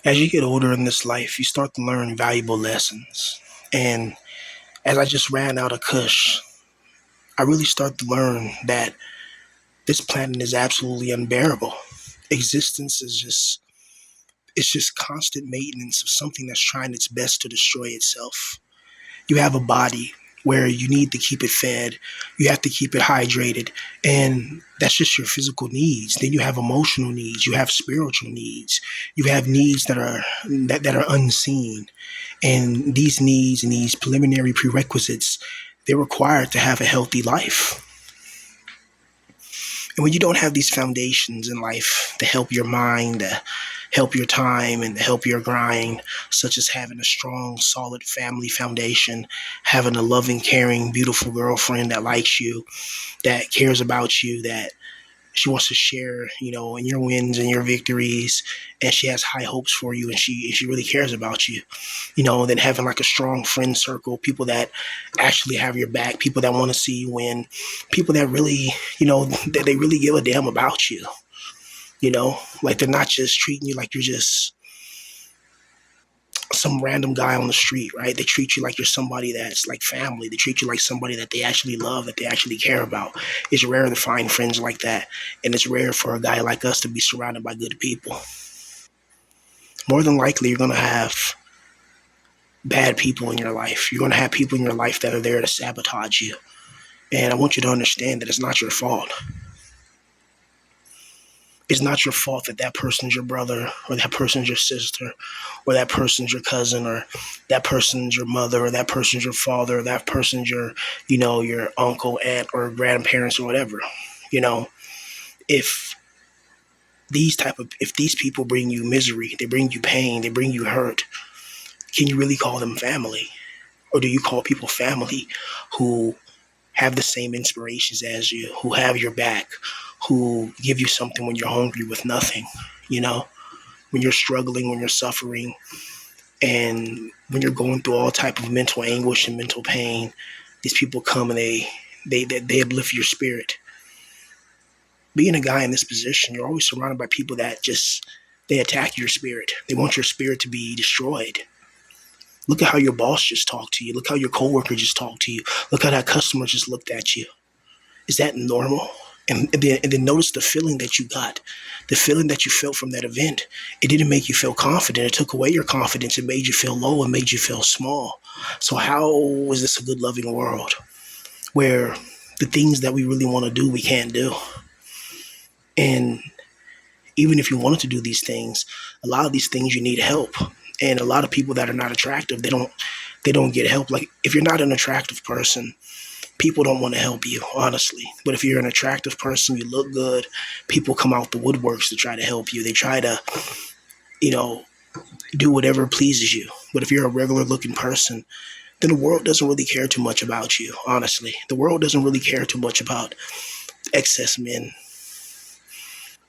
As you get older in this life, you start to learn valuable lessons. And as I just ran out of Kush, I really start to learn that this planet is absolutely unbearable. Existence is just it's just constant maintenance of something that's trying its best to destroy itself. You have a body where you need to keep it fed, you have to keep it hydrated, and that's just your physical needs. Then you have emotional needs, you have spiritual needs, you have needs that are unseen. And these needs and these preliminary prerequisites, they're required to have a healthy life. And when you don't have these foundations in life to help your mind, to help your time, and to help your grind, such as having a strong, solid family foundation, having a loving, caring, beautiful girlfriend that likes you, that cares about you, that she wants to share, in your wins and your victories, and she has high hopes for you, and she really cares about you, then having like a strong friend circle, people that actually have your back, people that want to see you win, people that really, that they really give a damn about you, like they're not just treating you like you're just some random guy on the street, right? They treat you like you're somebody that's like family. They treat you like somebody that they actually love, that they actually care about. It's rare to find friends like that. And it's rare for a guy like us to be surrounded by good people. More than likely, you're going to have bad people in your life. You're going to have people in your life that are there to sabotage you. And I want you to understand that it's not your fault. It's not your fault that that person's your brother, or that person's your sister, or that person's your cousin, or that person's your mother, or that person's your father, or that person's your, your uncle, aunt, or grandparents, or whatever. You know, if if these people bring you misery, they bring you pain, they bring you hurt, can you really call them family? Or do you call people family who have the same inspirations as you, who have your back, who give you something when you're hungry with nothing, you know, when you're struggling, when you're suffering, and when you're going through all type of mental anguish and mental pain, these people come and they uplift your spirit. Being a guy in this position, you're always surrounded by people that just they attack your spirit. They want your spirit to be destroyed. Look at how your boss just talked to you. Look how your coworker just talked to you. Look how that customer just looked at you. Is that normal? And then notice the feeling that you got, the feeling that you felt from that event. It didn't make you feel confident. It took away your confidence. It made you feel low. It made you feel small. So how is this a good, loving world where the things that we really want to do, we can't do? And even if you wanted to do these things, a lot of these things you need help. And a lot of people that are not attractive, they don't get help. Like if you're not an attractive person, people don't want to help you, honestly. But if you're an attractive person, you look good, people come out the woodworks to try to help you. They try to, you know, do whatever pleases you. But if you're a regular looking person, then the world doesn't really care too much about you, honestly. The world doesn't really care too much about excess men.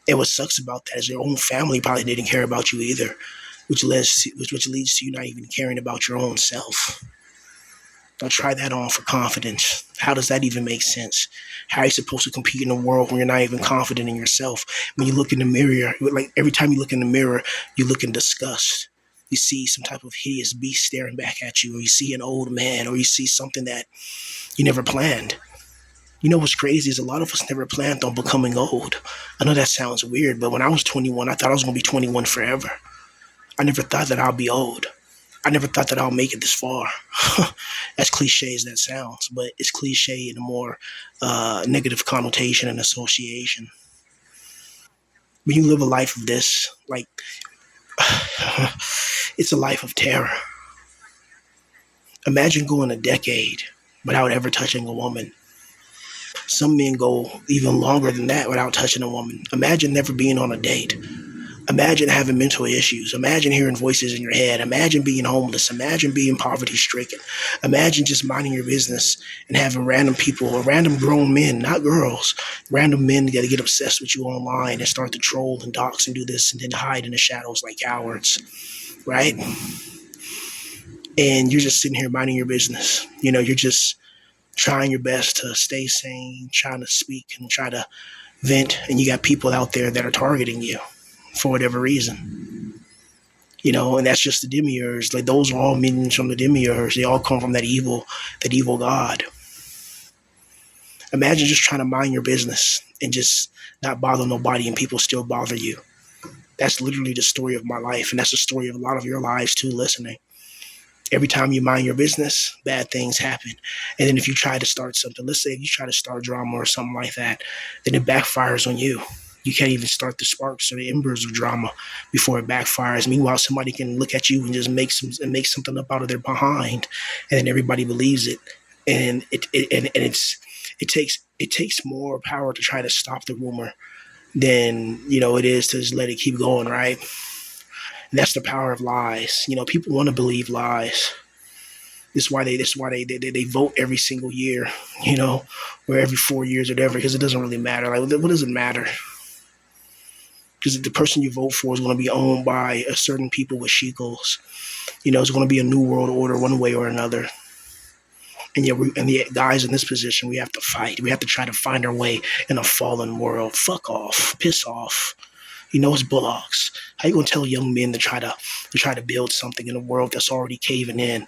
And what sucks about that is your own family probably didn't care about you either, which leads to you not even caring about your own self. Now try that on for confidence. How does that even make sense? How are you supposed to compete in a world when you're not even confident in yourself? When you look in the mirror, like every time you look in the mirror, you look in disgust. You see some type of hideous beast staring back at you, or you see an old man, or you see something that you never planned. You know what's crazy is a lot of us never planned on becoming old. I know that sounds weird, but when I was 21, I thought I was going to be 21 forever. I never thought that I'll be old. I never thought that I'll make it this far. As cliche as that sounds, but it's cliche in a more negative connotation and association. When you live a life of this, like, it's a life of terror. Imagine going a decade without ever touching a woman. Some men go even longer than that without touching a woman. Imagine never being on a date. Imagine having mental issues. Imagine hearing voices in your head. Imagine being homeless. Imagine being poverty stricken. Imagine just minding your business and having random people or random grown men, not girls, random men that get obsessed with you online and start to troll and dox and do this and then hide in the shadows like cowards, right? And you're just sitting here minding your business. You're just trying your best to stay sane, trying to speak and try to vent, and you got people out there that are targeting you for whatever reason. And that's just the demiurge. Like those are all minions from the demiurge. They all come from that evil god. Imagine just trying to mind your business and just not bother nobody, and people still bother you. That's literally the story of my life, and that's the story of a lot of your lives too. Listening, every time you mind your business, bad things happen. And then if you try to start something, let's say if you try to start drama or something like that, then it backfires on you. You can't even start the sparks or the embers of drama before it backfires. Meanwhile, somebody can look at you and just make something up out of their behind, and then everybody believes it. And it takes more power to try to stop the rumor than it is to just let it keep going, right? And that's the power of lies. People want to believe lies. This is why they vote every single year, or every 4 years or whatever, because it doesn't really matter. Like, what does it matter? Because the person you vote for is going to be owned by a certain people with shekels. It's going to be a new world order one way or another. And the guys in this position, we have to fight. We have to try to find our way in a fallen world. Fuck off. Piss off. It's bullocks. How you gonna tell young men to try to build something in a world that's already caving in?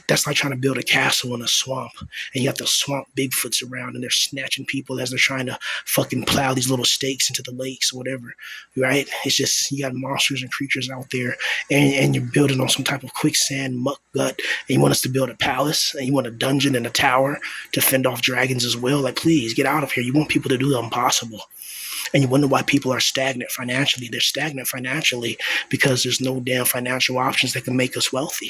That's like trying to build a castle in a swamp, and you have the swamp Bigfoots around, and they're snatching people as they're trying to fucking plow these little stakes into the lakes or whatever, right? It's just you got monsters and creatures out there, and you're building on some type of quicksand muck gut, and you want us to build a palace, and you want a dungeon and a tower to fend off dragons as well. Like, please get out of here. You want people to do the impossible. And you wonder why people are stagnant financially. They're stagnant financially because there's no damn financial options that can make us wealthy.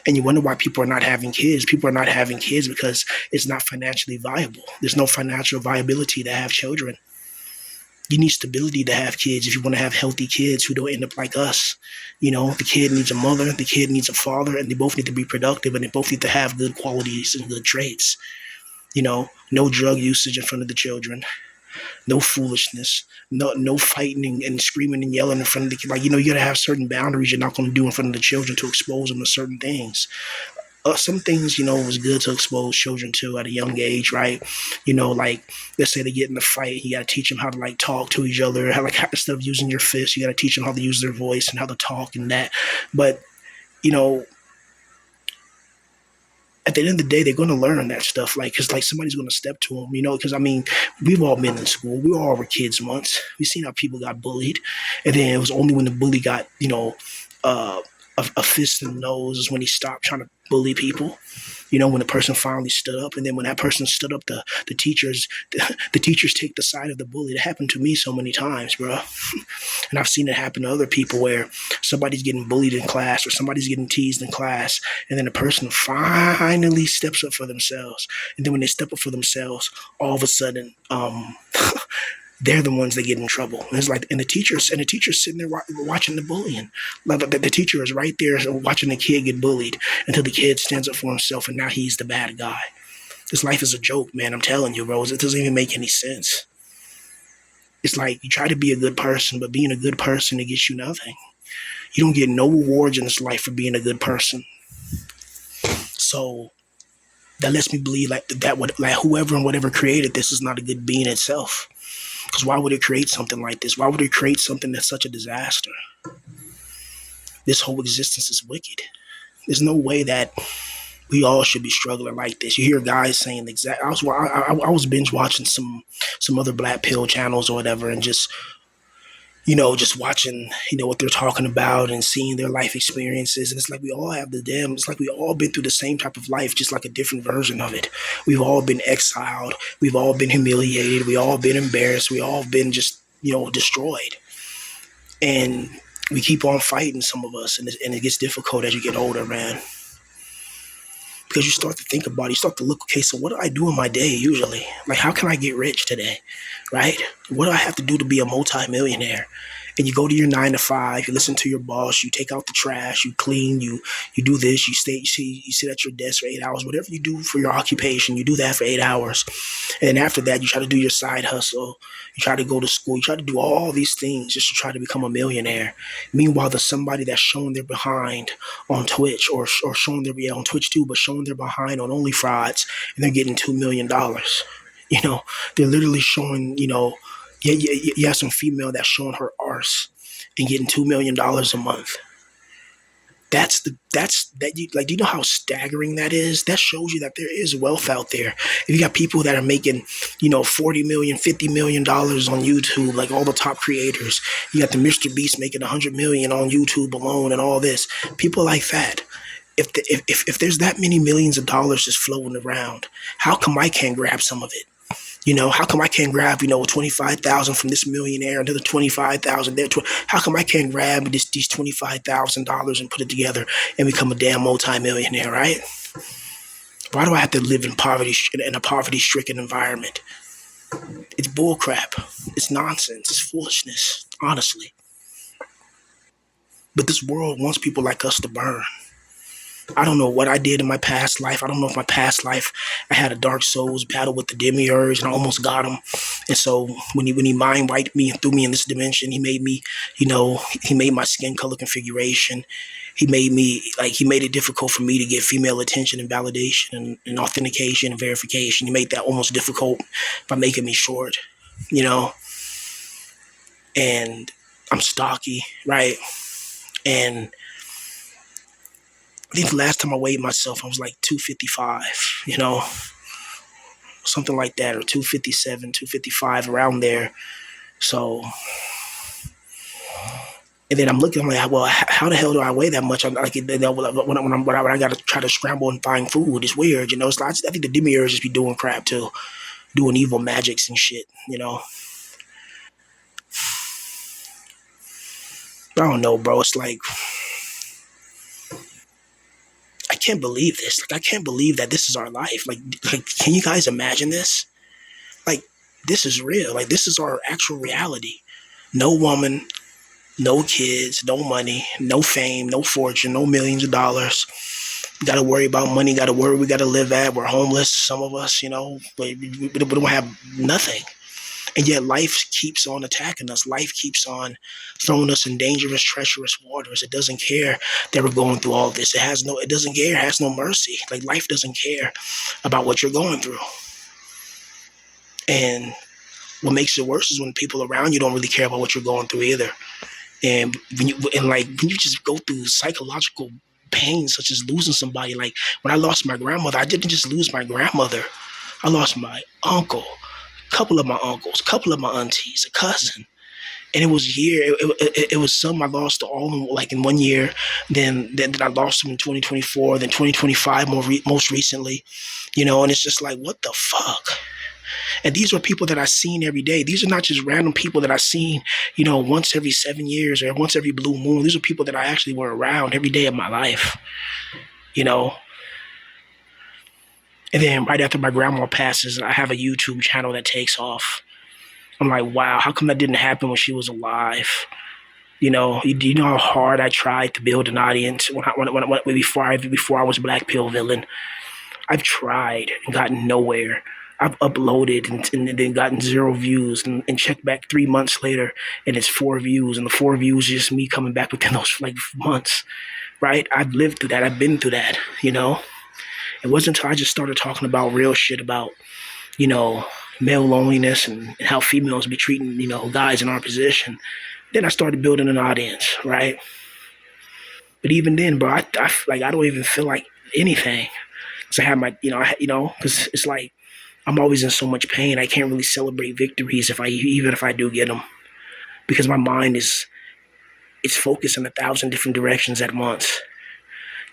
And you wonder why people are not having kids. People are not having kids because it's not financially viable. There's no financial viability to have children. You need stability to have kids if you want to have healthy kids who don't end up like us. The kid needs a mother, the kid needs a father, and they both need to be productive, and they both need to have good qualities and good traits. No drug usage in front of the children. No foolishness, no fighting and screaming and yelling in front of the kid. Like, you gotta have certain boundaries you're not going to do in front of the children to expose them to certain things. Some things, was good to expose children to at a young age, right? Like, let's say they get in a fight, you got to teach them how to, like, talk to each other. Instead of using your fist, you got to teach them how to use their voice and how to talk and that. But, at the end of the day, they're going to learn that stuff, because somebody's going to step to them, because we've all been in school. We all were kids once. We've seen how people got bullied. And then it was only when the bully got, a fist in the nose is when he stopped trying to bully people. When the person finally stood up, and then when that person stood up, the teachers take the side of the bully. That happened to me so many times, bro. And I've seen it happen to other people where somebody's getting bullied in class or somebody's getting teased in class, and then the person finally steps up for themselves. And then when they step up for themselves, all of a sudden, they're the ones that get in trouble. And it's like, and the teacher's sitting there watching the bullying. Like the teacher is right there watching the kid get bullied until the kid stands up for himself, and now he's the bad guy. This life is a joke, man. I'm telling you, bro. It doesn't even make any sense. It's like you try to be a good person, but being a good person, it gets you nothing. You don't get no rewards in this life for being a good person. So that lets me believe like whoever and whatever created this is not a good being itself. Because why would it create something like this? Why would it create something that's such a disaster? This whole existence is wicked. There's no way that we all should be struggling like this. You hear guys saying the exact. I was binge watching some other black pill channels or whatever, and just watching what they're talking about and seeing their life experiences. And it's like we all have it's like we all been through the same type of life, just like a different version of it. We've all been exiled. We've all been humiliated. We all been embarrassed. We all been just destroyed. And we keep on fighting, some of us, and it gets difficult as you get older, man. Because you start to think about it, you start to look, okay, so what do I do in my day usually? Like, how can I get rich today, right? What do I have to do to be a multi-millionaire? And you go to your 9 to 5, you listen to your boss, you take out the trash, you clean, you do this, you sit at your desk for 8 hours, whatever you do for your occupation, you do that for 8 hours. And then after that, you try to do your side hustle, you try to go to school, you try to do all these things just to try to become a millionaire. Meanwhile, there's somebody that's showing their behind on Twitch or showing their, on Twitch too, but showing their behind on OnlyFraud, and they're getting $2 million. They're literally showing, you have some female that's showing her arse and getting $2 million a month. Do you know how staggering that is? That shows you that there is wealth out there. If you got people that are making 40 million, $50 million on YouTube, like all the top creators, you got the Mr. Beast making 100 million on YouTube alone and all this, people like that. If there's that many millions of dollars just flowing around, how come I can't grab some of it? How come I can't grab 25,000 from this millionaire, another 25,000 there? How come I can't grab these $25,000 and put it together and become a damn multimillionaire, right? Why do I have to live in a poverty-stricken environment? It's bullcrap. It's nonsense. It's foolishness, honestly. But this world wants people like us to burn. I don't know what I did in my past life. I don't know if my past life I had a Dark Souls battle with the demiurge and I almost got him. And so when he mind wiped me and threw me in this dimension, he made me, he made my skin color configuration. He made it difficult for me to get female attention and validation and authentication and verification. He made that almost difficult by making me short, you know, and I'm stocky, right? And I think the last time I weighed myself, I was like 255, something like that, or 257, 255, around there. So, and then I'm looking, I'm like, well, how the hell do I weigh that much? I'm like, when I got to try to scramble and find food, it's weird, It's like, I think the demiurge just be doing crap too, doing evil magics and shit. I don't know, bro. It's like, I can't believe this. Like, I can't believe that this is our life. Like, can you guys imagine this? Like, this is real. Like, this is our actual reality. No woman, no kids, no money, no fame, no fortune, no millions of dollars. We got to worry about money. Got to worry. We got to live at. We're homeless. Some of us, we don't have nothing. And yet life keeps on attacking us. Life keeps on throwing us in dangerous, treacherous waters. It doesn't care that we're going through all this. It doesn't care. It has no mercy. Like, life doesn't care about what you're going through. And what makes it worse is when people around you don't really care about what you're going through either. And when you just go through psychological pain, such as losing somebody. Like, when I lost my grandmother, I didn't just lose my grandmother. I lost my uncle, a couple of my uncles, a couple of my aunties, a cousin. And it was it was some I lost all in 1 year. Then I lost them in 2024. Then 2025 most recently, And it's just like, what the fuck? And these are people that I seen every day. These are not just random people that I seen, once every 7 years or once every blue moon. These are people that I actually were around every day of my life, you know. And then right after my grandma passes, I have a YouTube channel that takes off. I'm like, wow, how come that didn't happen when she was alive? Do you know how hard I tried to build an audience before I was Black Pill Villain? I've tried and gotten nowhere. I've uploaded and then gotten 0 views and checked back 3 months later and it's 4 views, and the 4 views is just me coming back within those months, right? I've lived through that. I've been through that, It wasn't until I just started talking about real shit about, male loneliness and how females be treating, guys in our position. Then I started building an audience, right? But even then, bro, I don't even feel like anything. Cause I have my, cause it's like, I'm always in so much pain. I can't really celebrate victories even if I do get them, because my mind it's focused in 1,000 different directions at once.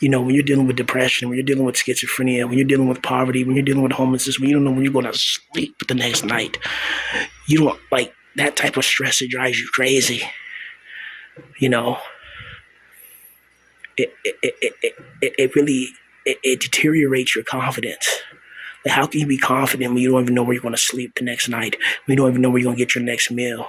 When you're dealing with depression, when you're dealing with schizophrenia, when you're dealing with poverty, when you're dealing with homelessness, when you don't know when you're going to sleep the next night, you don't like that type of stress. It drives you crazy. It really deteriorates your confidence. Like, how can you be confident when you don't even know where you're going to sleep the next night? When you don't even know where you're going to get your next meal?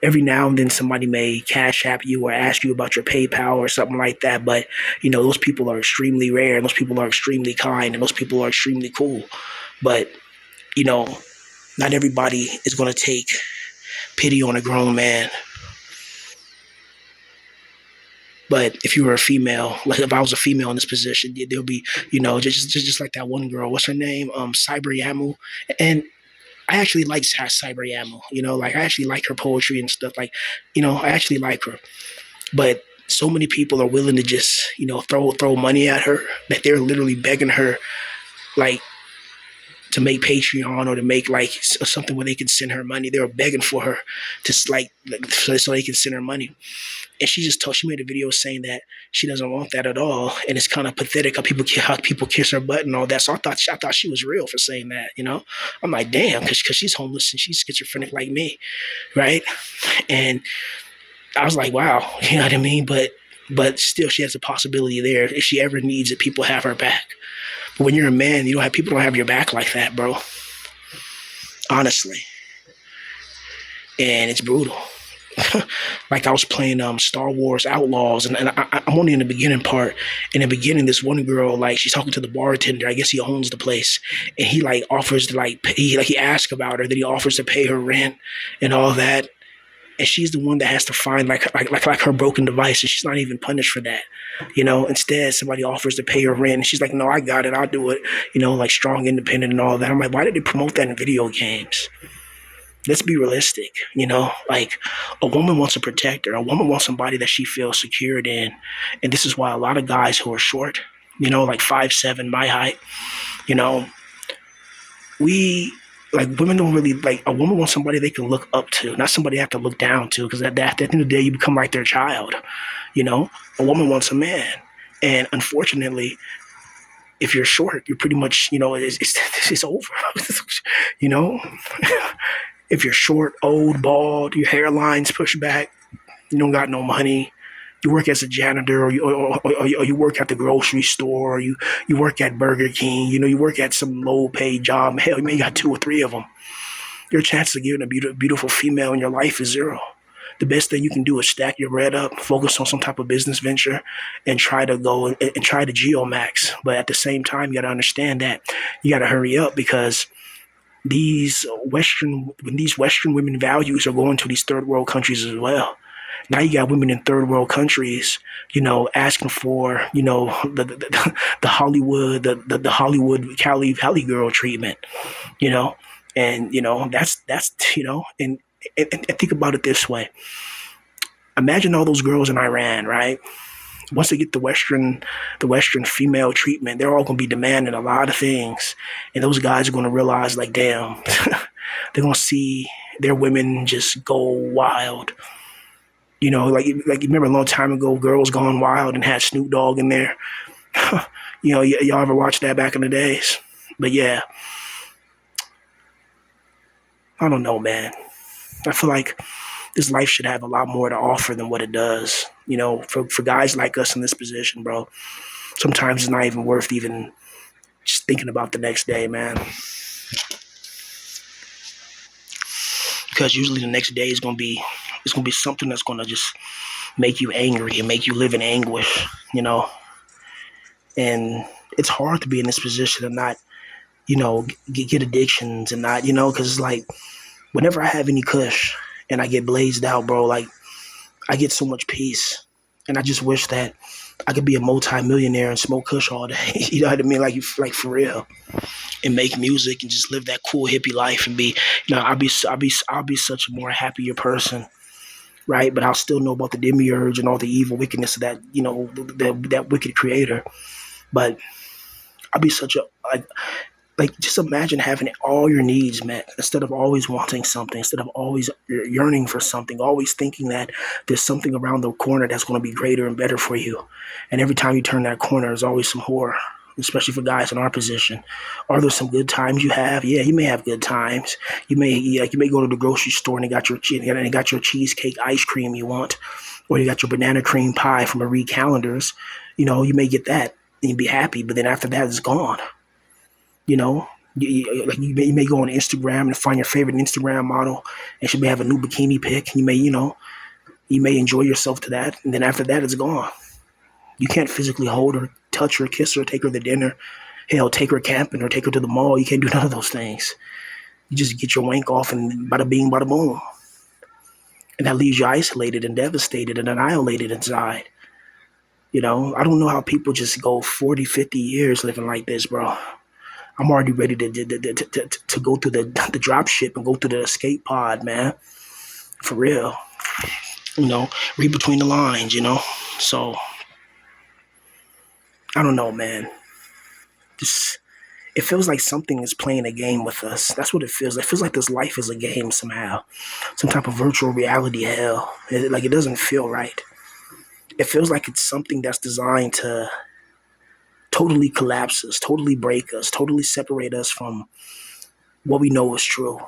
Every now and then somebody may cash app you or ask you about your PayPal or something like that. But, those people are extremely rare, and those people are extremely kind, and those people are extremely cool. But, not everybody is going to take pity on a grown man. But if you were a female, like if I was a female in this position, there'll be, just like that one girl. What's her name? Cyber Yamu. And I actually like Cyber Yamu. I actually like her poetry and stuff. Like, I actually like her. But So many people are willing to just, throw money at her that they're literally begging her, like, to make Patreon or to make like something where they can send her money. They were begging for her to so they can send her money. And she made a video saying that she doesn't want that at all, and it's kind of pathetic how people kiss her butt and all that. So I thought she was real for saying that. I'm like, damn, because she's homeless and she's schizophrenic like me, right? And I was like, wow, you know what I mean? But still, she has a possibility there. If she ever needs it, people have her back. But when you're a man, people don't have your back like that, bro. Honestly, and it's brutal. Like I was playing Star Wars Outlaws, and I'm only in the beginning part. In the beginning, this one girl, like, she's talking to the bartender. I guess he owns the place, and he like offers to he asks about her, then he offers to pay her rent and all that. And she's the one that has to find like her broken device, and she's not even punished for that. Instead, somebody offers to pay her rent, and she's like, "No, I got it. I'll do it." Like strong, independent, and all that. I'm like, why did they promote that in video games? Let's be realistic. Like, a woman wants a protector. A woman wants somebody that she feels secured in, and this is why a lot of guys who are short, like 5'7", my height, we. Like, women don't really, like, a woman wants somebody they can look up to, not somebody they have to look down to, because at the end of the day, you become like their child. A woman wants a man. And unfortunately, if you're short, you're pretty much, it's over. If you're short, old, bald, your hairline's pushed back, you don't got no money, you work as a janitor, or you work at the grocery store, or you work at Burger King, you work at some low-paid job. Hell, you may got 2 or 3 of them. Your chance of getting a beautiful female in your life is 0. The best thing you can do is stack your bread up, focus on some type of business venture, and try to go and try to geomax. But at the same time, you got to understand that you got to hurry up, because these Western women values are going to these third world countries as well. Now you got women in third world countries, asking for, the Hollywood, the Hollywood Cali girl treatment, and that's and think about it this way. Imagine all those girls in Iran, right? Once they get the Western female treatment, they're all going to be demanding a lot of things, and those guys are going to realize, like, damn, they're going to see their women just go wild. Like you remember a long time ago, Girls Gone Wild and had Snoop Dogg in there. Y'all ever watched that back in the days? But yeah, I don't know, man. I feel like this life should have a lot more to offer than what it does. For guys like us in this position, bro, sometimes it's not even worth even just thinking about the next day, man. Because usually the next day is gonna be something that's gonna just make you angry and make you live in anguish, And it's hard to be in this position and not, get addictions and not, because it's like, whenever I have any kush and I get blazed out, bro, like, I get so much peace. And I just wish that I could be a multi-millionaire and smoke kush all day. You know what I mean? Like for real. And make music and just live that cool hippie life and be, I'll be such a more happier person. Right, but I'll still know about the demiurge and all the evil wickedness of that, that wicked creator. But I'll be such a just imagine having all your needs met instead of always wanting something, instead of always yearning for something, always thinking that there's something around the corner that's going to be greater and better for you. And every time you turn that corner, there's always some horror, especially for guys in our position. Are there some good times you have? Yeah, you may have good times. You may go to the grocery store and they got your cheesecake ice cream you want, or you got your banana cream pie from Marie Callender's. You may get that and you'd be happy, but then after that, it's gone. You may go on Instagram and find your favorite Instagram model, and she may have a new bikini pic. You may enjoy yourself to that, and then after that, it's gone. You can't physically hold her, touch her, kiss her, take her to dinner. Hell, take her camping or take her to the mall. You can't do none of those things. You just get your wank off and bada bing, bada boom. And that leaves you isolated and devastated and annihilated inside. I don't know how people just go 40, 50 years living like this, bro. I'm already ready to go through the drop ship and go through the escape pod, man. For real. read between the lines. So I don't know, man. Just it feels like something is playing a game with us. That's what it feels like. It feels like this life is a game somehow, some type of virtual reality hell. It doesn't feel right. It feels like it's something that's designed to totally collapse us, totally break us, totally separate us from what we know is true.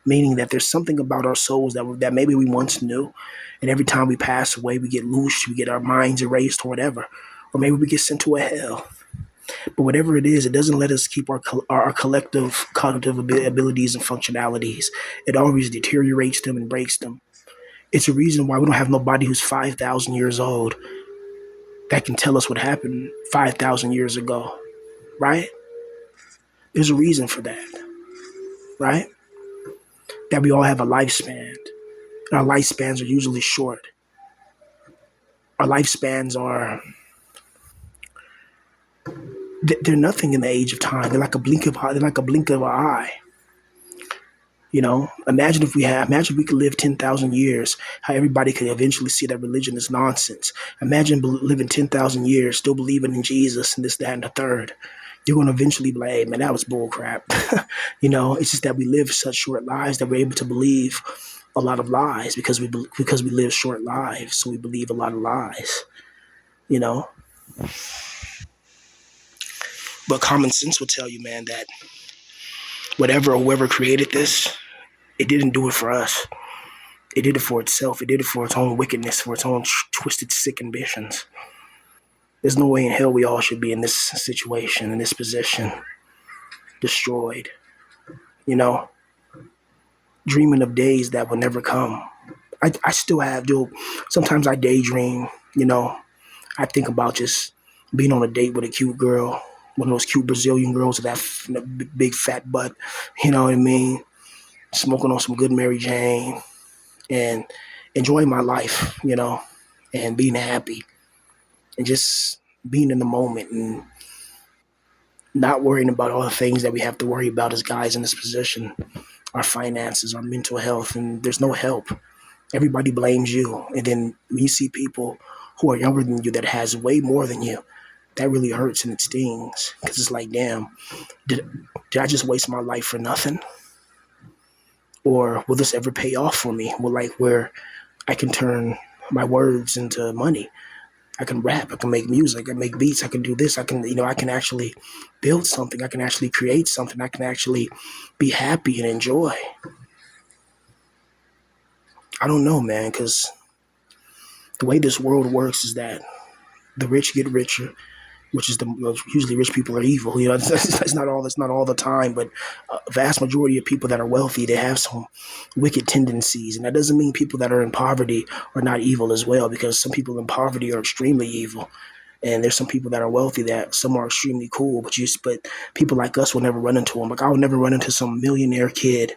Meaning that there's something about our souls that maybe we once knew, and every time we pass away, we get loosed, we get our minds erased or whatever, or maybe we get sent to a hell. But whatever it is, it doesn't let us keep our collective cognitive abilities and functionalities. It always deteriorates them and breaks them. It's a reason why we don't have nobody who's 5,000 years old that can tell us what happened 5,000 years ago, right? There's a reason for that, right? That we all have a lifespan. And our lifespans are usually short. Our lifespans are they're nothing in the age of time. They're like a blink of an eye. Imagine if we could live 10,000 years, how everybody could eventually see that religion is nonsense. Imagine living 10,000 years, still believing in Jesus and this, that, and the third. You're going to eventually be like, hey, man, that was bull crap. It's just that we live such short lives that we're able to believe a lot of lies because we live short lives. So we believe a lot of lies, you know. But common sense would tell you, man, that whatever or whoever created this, it didn't do it for us. It did it for itself. It did it for its own wickedness, for its own twisted, sick ambitions. There's no way in hell we all should be in this situation, in this position, destroyed, you know, dreaming of days that will never come. I still have, dude. Sometimes I daydream. I think about just being on a date with a cute girl, one of those cute Brazilian girls with that big fat butt, you know what I mean? Smoking on some good Mary Jane and enjoying my life, and being happy and just being in the moment and not worrying about all the things that we have to worry about as guys in this position, our finances, our mental health, and there's no help. Everybody blames you. And then when you see people who are younger than you that has way more than you, that really hurts and it stings because it's like, damn, did, did I just waste my life for nothing? Or will this ever pay off for me? Where I can turn my words into money. I can rap, I can make music, I can make beats, I can do this, I can actually build something, I can actually create something, I can actually be happy and enjoy. I don't know, man, because the way this world works is that the rich get richer, which is usually rich people are evil. That's not all. That's not all the time, but a vast majority of people that are wealthy, they have some wicked tendencies, and that doesn't mean people that are in poverty are not evil as well. Because some people in poverty are extremely evil, and there's some people that are wealthy that some are extremely cool, but people like us will never run into them. Like I would never run into some millionaire kid,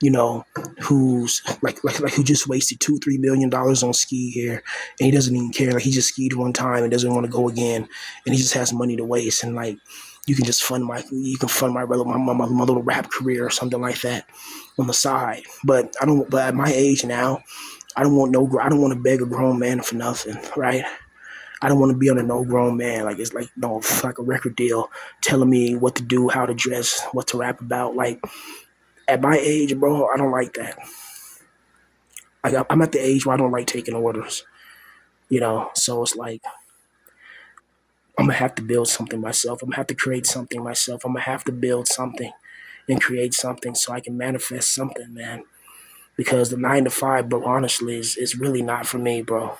you know, who's who just wasted $2-3 million on ski gear, and he doesn't even care. Like he just skied one time and doesn't want to go again, and he just has money to waste. And like you can fund my little rap career or something like that on the side. But I don't. But at my age now, I don't want to beg a grown man for nothing, right? I don't want to be under no grown man. Like it's like no, like a record deal telling me what to do, how to dress, what to rap about. Like at my age, bro, I don't like that. Like I'm at the age where I don't like taking orders. So it's like I'm gonna have to build something myself. I'm gonna have to create something myself. I'm gonna have to build something and create something so I can manifest something, man. Because the 9 to 5, bro, honestly, is really not for me, bro.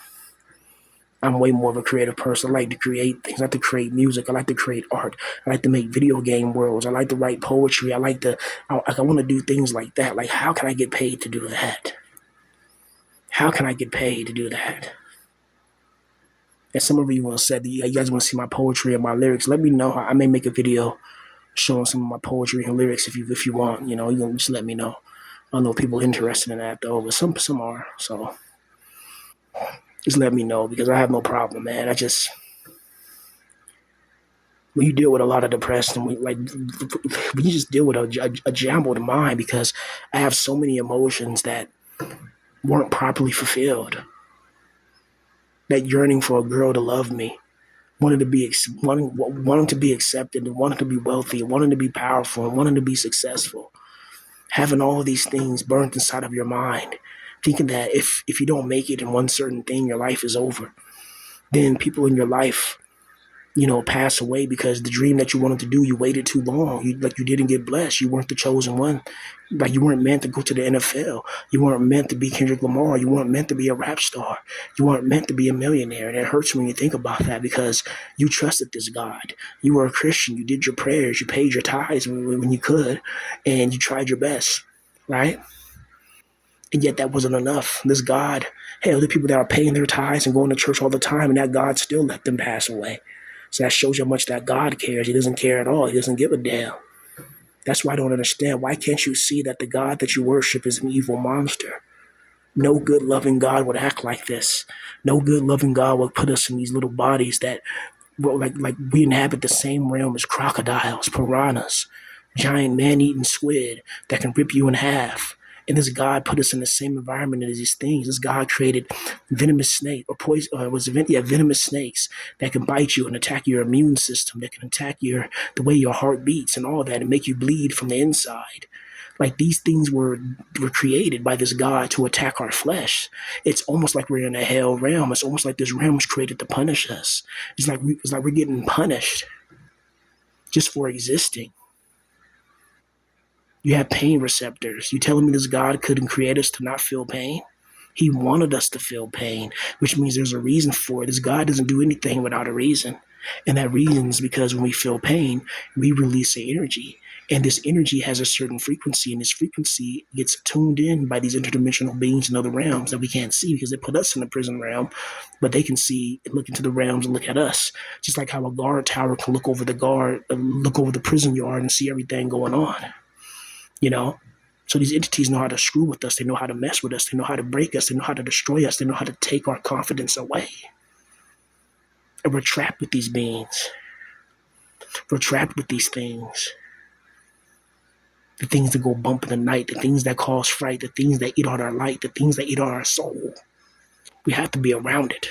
I'm way more of a creative person. I like to create things. I like to create music. I like to create art. I like to make video game worlds. I like to write poetry. I want to do things like that. Like, how can I get paid to do that? How can I get paid to do that? And some of you said that you guys want to see my poetry and my lyrics. Let me know. I may make a video showing some of my poetry and lyrics if you want. You can just let me know. I don't know if people are interested in that though, but some are. So just let me know because I have no problem, man. When you deal with a lot of depression, when you just deal with a jumbled mind because I have so many emotions that weren't properly fulfilled. that yearning for a girl to love me, wanting to be wanting to be accepted, and wanting to be wealthy, and wanting to be powerful, and wanting to be successful. Having all of these things burnt inside of your mind, thinking that if you don't make it in one certain thing, your life is over. Then people in your life, pass away because the dream that you wanted to do, you waited too long. You didn't get blessed. You weren't the chosen one. Like you weren't meant to go to the NFL. You weren't meant to be Kendrick Lamar. You weren't meant to be a rap star. You weren't meant to be a millionaire. And it hurts when you think about that because you trusted this God. You were a Christian. You did your prayers. You paid your tithes when you could, and you tried your best, right? And yet that wasn't enough. This God, hell, the people that are paying their tithes and going to church all the time, and that God still let them pass away. So that shows you how much that God cares. He doesn't care at all. He doesn't give a damn. That's why I don't understand. Why can't you see that the God that you worship is an evil monster? No good, loving God would act like this. No good, loving God would put us in these little bodies that, well, like we inhabit the same realm as crocodiles, piranhas, giant man-eating squid that can rip you in half. And this God put us in the same environment as these things. This God created venomous snake or poison, venomous snakes that can bite you and attack your immune system, that can attack the way your heart beats and all that, and make you bleed from the inside. Like these things were created by this God to attack our flesh. It's almost like we're in a hell realm. It's almost like this realm was created to punish us. It's like we're getting punished just for existing. You have pain receptors. You telling me this God couldn't create us to not feel pain? He wanted us to feel pain, which means there's a reason for it. This God doesn't do anything without a reason. And that reason is because when we feel pain, we release the energy. And this energy has a certain frequency, and this frequency gets tuned in by these interdimensional beings in other realms that we can't see because they put us in the prison realm, but they can see and look into the realms and look at us. Just like how a guard tower can look over look over the prison yard and see everything going on. You know? So these entities know how to screw with us. They know how to mess with us. They know how to break us. They know how to destroy us. They know how to take our confidence away. And we're trapped with these beings. We're trapped with these things. The things that go bump in the night, the things that cause fright, the things that eat out our light, the things that eat out our soul. We have to be around it.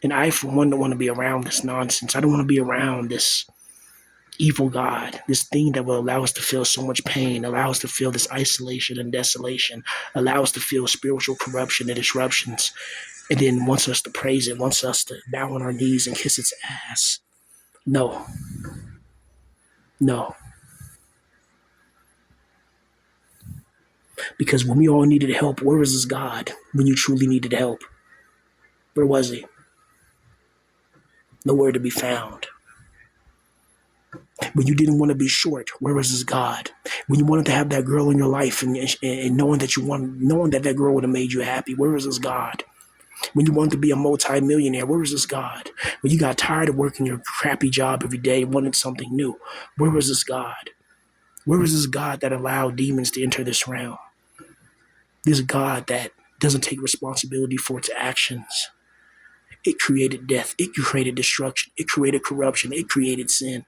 And I, for one, don't want to be around this nonsense. I don't want to be around this evil God, this thing that will allow us to feel so much pain, allow us to feel this isolation and desolation, allow us to feel spiritual corruption and disruptions, and then wants us to praise it, wants us to bow on our knees and kiss its ass. No. No. Because when we all needed help, where was this God when you truly needed help? Where was he? Nowhere to be found. When you didn't want to be short, where was this God? When you wanted to have that girl in your life and knowing that girl would have made you happy, where was this God? When you wanted to be a multi-millionaire, where was this God? When you got tired of working your crappy job every day and wanted something new, where was this God? Where was this God that allowed demons to enter this realm? This God that doesn't take responsibility for its actions. It created death. It created destruction. It created corruption. It created sin.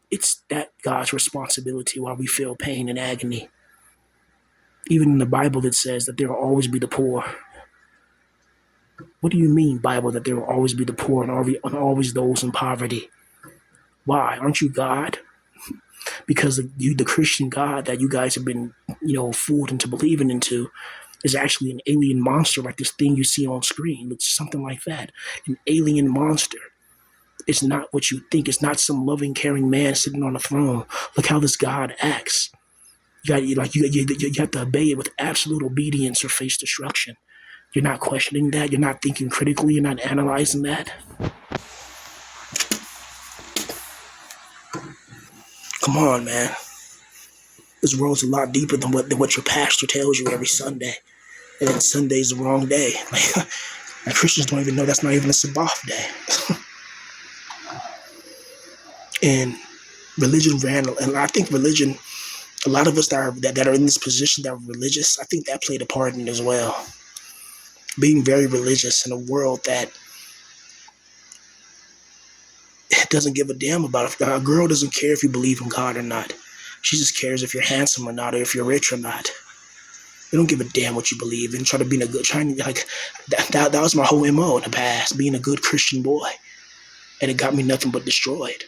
It's that God's responsibility while we feel pain and agony. Even in the Bible, it says that there will always be the poor. What do you mean, Bible, that there will always be the poor and always those in poverty? Why? Aren't you God? Because the Christian God that you guys have been, fooled into believing into is actually an alien monster like this thing you see on screen. It's something like that. An alien monster. It's not what you think. It's not some loving, caring man sitting on a throne. Look how this God acts. You have to obey it with absolute obedience or face destruction. You're not questioning that. You're not thinking critically. You're not analyzing that. Come on, man. This world's a lot deeper than what your pastor tells you every Sunday. And then Sunday's the wrong day. Like Christians don't even know that's not even a Sabbath day. And religion and I think religion, a lot of us that are in this position that are religious, I think that played a part in it as well. Being very religious in a world that doesn't give a damn about it. A girl doesn't care if you believe in God or not. She just cares if you're handsome or not, or if you're rich or not. They don't give a damn what you believe and try to be a good, trying to, like, that was my whole MO in the past, being a good Christian boy. And it got me nothing but destroyed.